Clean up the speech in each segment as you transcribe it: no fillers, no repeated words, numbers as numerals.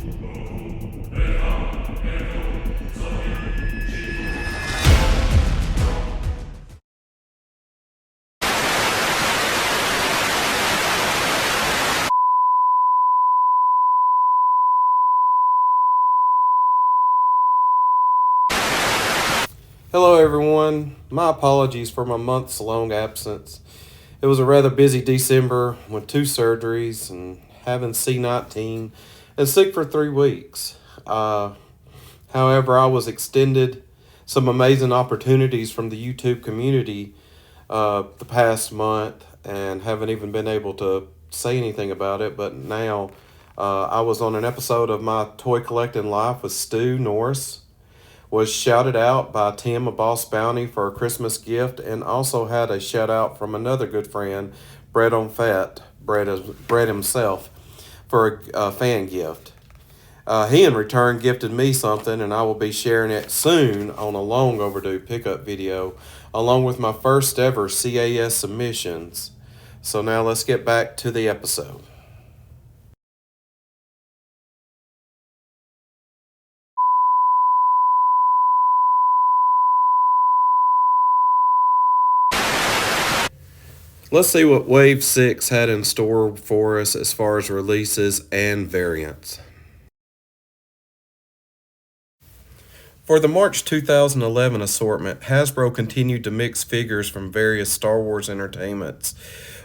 Hello everyone, my apologies for my months-long absence. It was a rather busy December with 2 surgeries and having C19 and sick for 3 weeks. However, I was extended some amazing opportunities from the YouTube community the past month and haven't even been able to say anything about it, but now I was on an episode of my toy collecting life with Norris. Was shouted out by Tim of Bossk Bounty for a Christmas gift, and also had a shout out from another good friend, Brett on Fett, Brett himself, for a fan gift. He in return gifted me something, and I will be sharing it soon on a long overdue pickup video, along with my first ever CAS submissions. So now let's get back to the episode. Let's see what Wave 6 had in store for us as far as releases and variants. For the March 2011 assortment, Hasbro continued to mix figures from various Star Wars entertainments,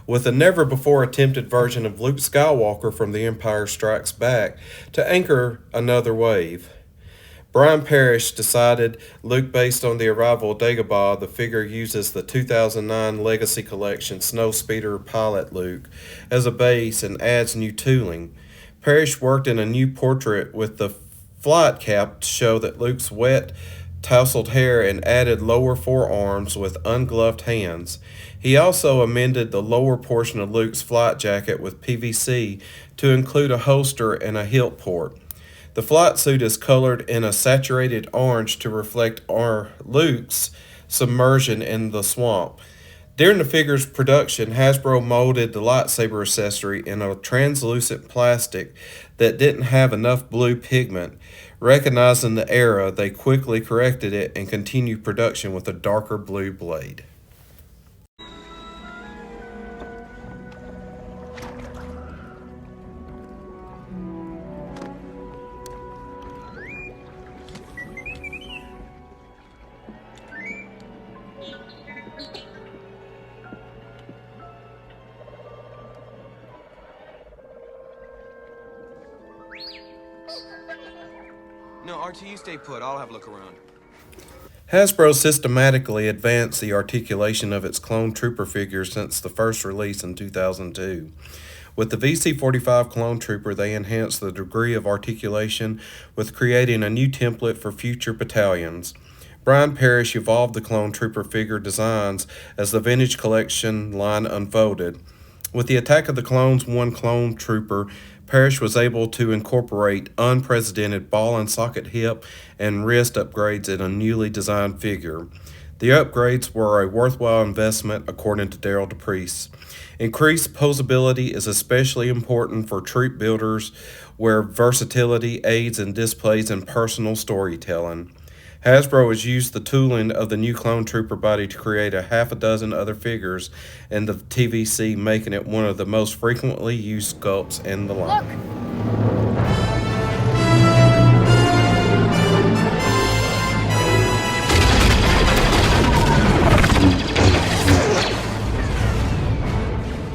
with a never-before-attempted version of Luke Skywalker from The Empire Strikes Back to anchor another wave. Brian Parrish decided Luke based on the arrival of Dagobah. The figure uses the 2009 Legacy Collection Snowspeeder Pilot Luke as a base and adds new tooling. Parrish worked in a new portrait with the flight cap to show that Luke's wet, tousled hair and added lower forearms with ungloved hands. He also amended the lower portion of Luke's flight jacket with PVC to include a holster and a hilt port. The flight suit is colored in a saturated orange to reflect Luke's submersion in the swamp. During the figure's production, Hasbro molded the lightsaber accessory in a translucent plastic that didn't have enough blue pigment. Recognizing the error, they quickly corrected it and continued production with a darker blue blade. No, RTU stay put. I'll have a look around. Hasbro systematically advanced the articulation of its clone trooper figures since the first release in 2002. With the VC-45 clone trooper, they enhanced the degree of articulation with creating a new template for future battalions. Brian Parrish evolved the clone trooper figure designs as the Vintage Collection line unfolded. With the Attack of the Clones 1 clone trooper, Parrish was able to incorporate unprecedented ball and socket hip and wrist upgrades in a newly designed figure. The upgrades were a worthwhile investment, according to Daryl DePriest. Increased posability is especially important for troop builders, where versatility aids and displays in personal storytelling. Hasbro has used the tooling of the new clone trooper body to create a half a dozen other figures in the TVC, making it one of the most frequently used sculpts in the line.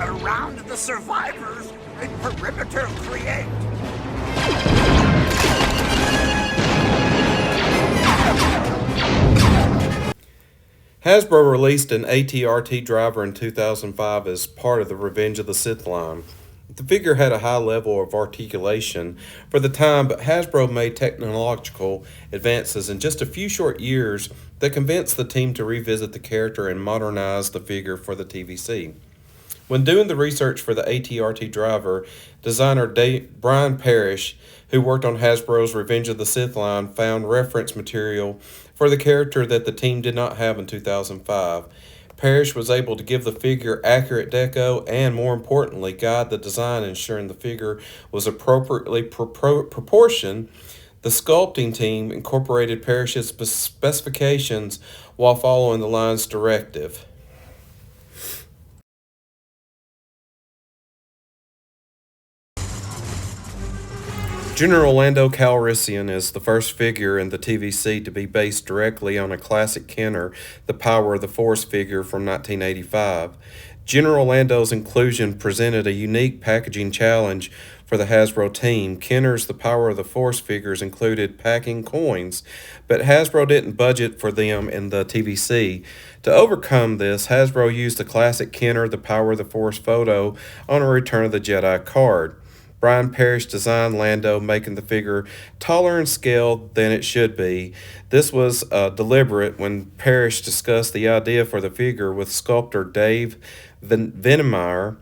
Around the survivors in perimeter create. Hasbro released an AT-RT driver in 2005 as part of the Revenge of the Sith line. The figure had a high level of articulation for the time, but Hasbro made technological advances in just a few short years that convinced the team to revisit the character and modernize the figure for the TVC. When doing the research for the AT-RT driver, designer Brian Parrish, who worked on Hasbro's Revenge of the Sith line, found reference material for the character that the team did not have in 2005. Parrish was able to give the figure accurate deco and, more importantly, guide the design, ensuring the figure was appropriately proportioned. The sculpting team incorporated Parrish's specifications while following the line's directive. General Lando Calrissian is the first figure in the TVC to be based directly on a classic Kenner, the Power of the Force figure from 1985. General Lando's inclusion presented a unique packaging challenge for the Hasbro team. Kenner's The Power of the Force figures included packing coins, but Hasbro didn't budget for them in the TVC. To overcome this, Hasbro used the classic Kenner The Power of the Force photo on a Return of the Jedi card. Brian Parrish designed Lando, making the figure taller in scale than it should be. This was deliberate when Parrish discussed the idea for the figure with sculptor Dave Venmeyer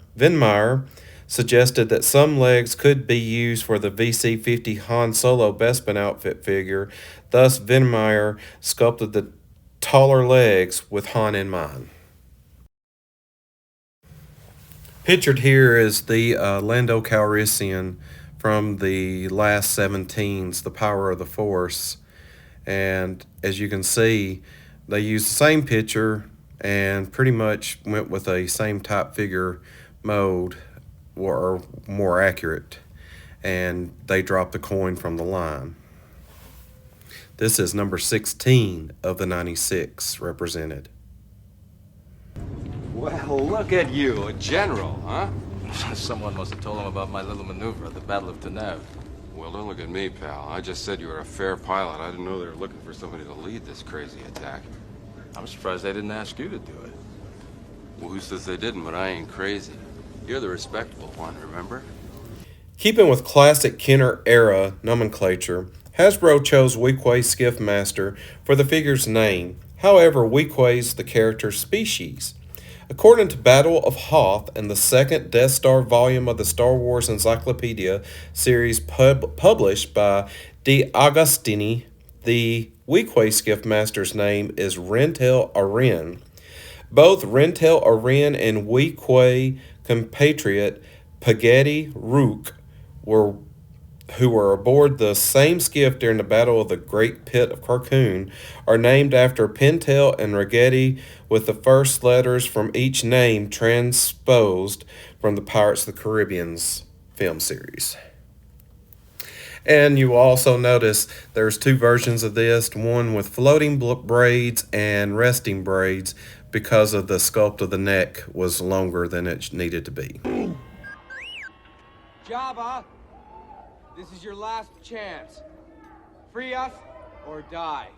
suggested that some legs could be used for the VC-50 Han Solo Bespin outfit figure. Thus, Venmeyer sculpted the taller legs with Han in mind. Pictured here is the Lando Calrissian from the last 17s, The Power of the Force. And as you can see, they used the same picture and pretty much went with a same type figure mode, or more accurate. And they dropped the coin from the line. This is number 16 of the 96 represented. Well, look at you, a general, huh? Someone must have told him about my little maneuver at the Battle of Tanev. Well, don't look at me, pal. I just said you were a fair pilot. I didn't know they were looking for somebody to lead this crazy attack. I'm surprised they didn't ask you to do it. Well, who says they didn't, but I ain't crazy. You're the respectable one, remember? Keeping with classic Kenner era nomenclature, Hasbro chose Weequay Skiff Master for the figure's name. However, Weequay's the character's species. According to Battle of Hoth and the second Death Star volume of the Star Wars Encyclopedia series published by D. Agostini, the Weequay Skiff Master's name is Rentel Arin. Both Rentel Arin and Weequay compatriot Pageti Rook, who were aboard the same skiff during the Battle of the Great Pit of Carkoon, are named after Pentel and Ragetti, with the first letters from each name transposed from the Pirates of the Caribbean's film series. And you will also notice there's two versions of this, one with floating braids and resting braids, because of the sculpt of the neck was longer than it needed to be. Jabba, this is your last chance. Free us or die.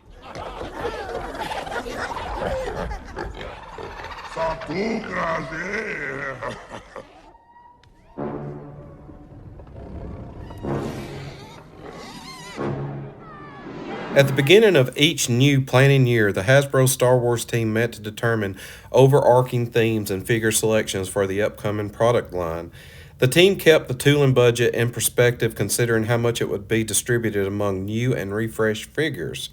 At the beginning of each new planning year, the Hasbro Star Wars team met to determine overarching themes and figure selections for the upcoming product line. The team kept the tooling budget in perspective, considering how much it would be distributed among new and refreshed figures.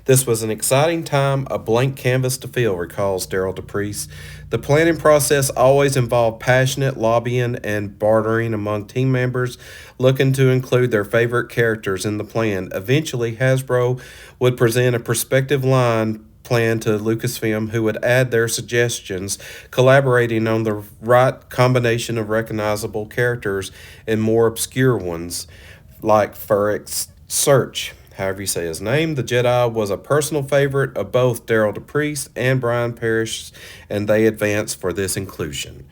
This was an exciting time, a blank canvas to fill, recalls Daryl DePriest. The planning process always involved passionate lobbying and bartering among team members, looking to include their favorite characters in the plan. Eventually, Hasbro would present a prospective line plan to Lucasfilm, who would add their suggestions, collaborating on the right combination of recognizable characters and more obscure ones, like Ferrex Search. However you say his name, the Jedi was a personal favorite of both Daryl DePriest and Brian Parrish, and they advanced for this inclusion.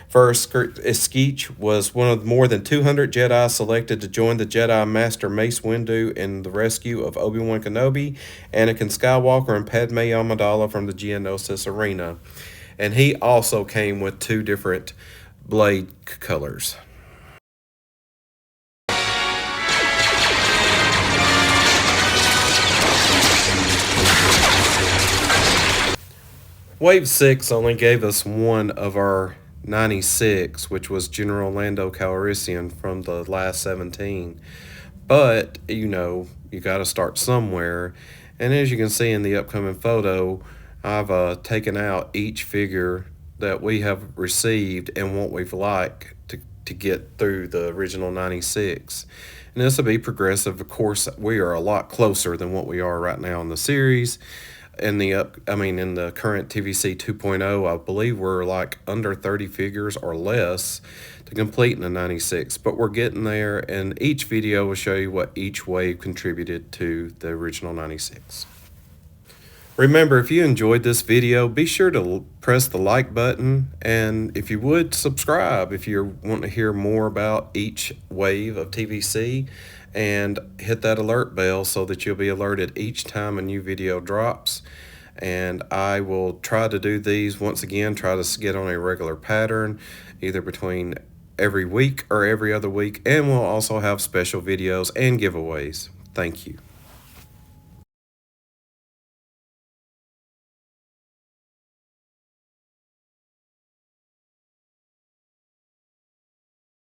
First, Eskeech was one of more than 200 Jedi selected to join the Jedi Master Mace Windu in the rescue of Obi-Wan Kenobi, Anakin Skywalker, and Padme Amidala from the Geonosis arena. And he also came with two different blade colors. Wave 6 only gave us one of our 96, which was General Lando Calrissian from the last 17. But, you know, you got to start somewhere. And as you can see in the upcoming photo, I've taken out each figure that we have received and what we've liked to get through the original 96. And this will be progressive. Of course, we are a lot closer than what we are right now in the series. In the current TVC 2.0, I believe we're like under 30 figures or less to complete in the 96. But we're getting there, and each video will show you what each wave contributed to the original 96. Remember, if you enjoyed this video, be sure to press the like button, and if you would, subscribe if you want to hear more about each wave of TVC, and hit that alert bell so that you'll be alerted each time a new video drops. And I will try to do these, once again, try to get on a regular pattern, either between every week or every other week, and we'll also have special videos and giveaways. Thank you.